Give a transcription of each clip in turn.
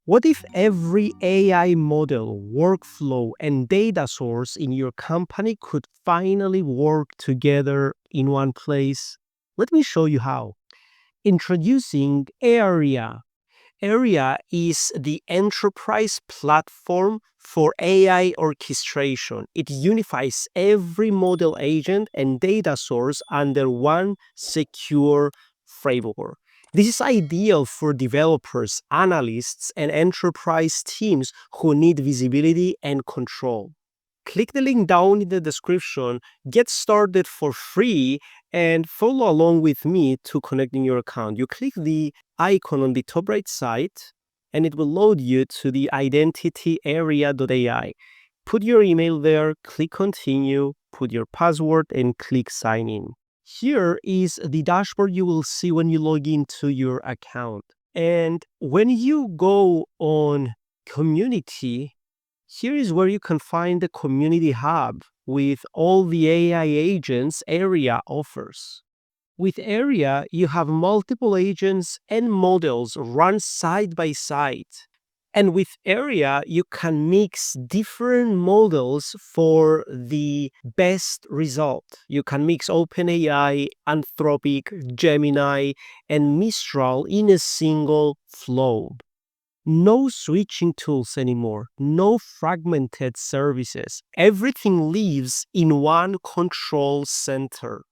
What if every AI model, workflow, and data source in your company could finally work together in one place? Let me show you how. Introducing Aria. Aria is the enterprise platform for AI orchestration. It unifies every model agent and data source under one secure framework. This is ideal for developers, analysts, and enterprise teams who need visibility and control. Click the link down in the description, get started for free, and follow along with me to connecting your account. You click the icon on the top right side, and it will load you to the identity area.ai. Put your email there, click continue, put your password, and click sign in. Here is the dashboard you will see when you log into your account. And when you go on community, here is where you can find the community hub with all the AI agents Aria offers. With Aria, you have multiple agents and models run side by side. And with Aria, you can mix different models for the best result. You can mix OpenAI, Anthropic, Gemini, and Mistral in a single flow. No switching tools anymore, no fragmented services. Everything lives in one control center.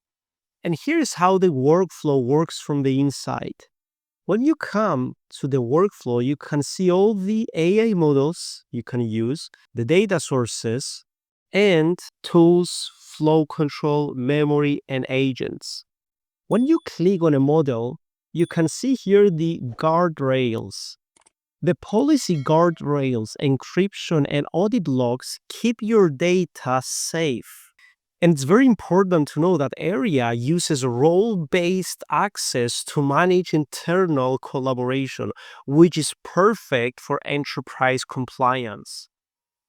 And here's how the workflow works from the inside. When you come to the workflow, you can see all the AI models you can use, the data sources, and tools, flow control, memory, and agents. When you click on a model, you can see here the guardrails. The policy guardrails, encryption, and audit logs keep your data safe. And it's very important to know that Aria uses role-based access to manage internal collaboration, which is perfect for enterprise compliance.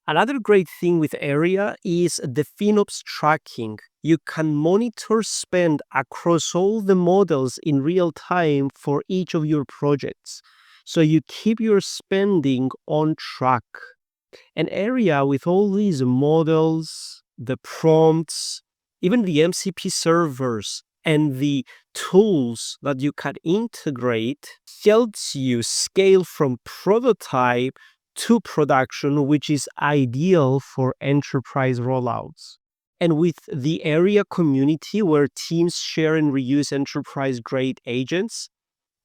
Another great thing with Aria is the FinOps tracking. You can monitor spend across all the models in real time for each of your projects. So you keep your spending on track. And Aria, with all these models, the prompts, even the MCP servers, and the tools that you can integrate, helps you scale from prototype to production, which is ideal for enterprise rollouts. And with the Aria community, where teams share and reuse enterprise-grade agents,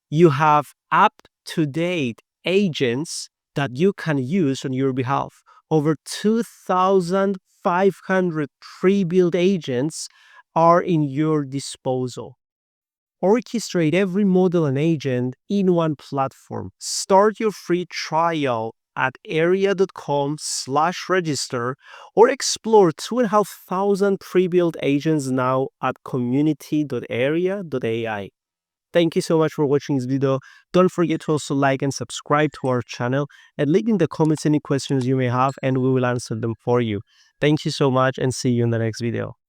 you have up-to-date agents that you can use on your behalf. Over 2,500 pre-built agents are in your disposal. Orchestrate every model and agent in one platform. Start your free trial at aria.com/register or explore 2,500 pre-built agents now at community.aria.ai. Thank you so much for watching this video. Don't forget to also like and subscribe to our channel and leave in the comments any questions you may have and we will answer them for you. Thank you so much and see you in the next video.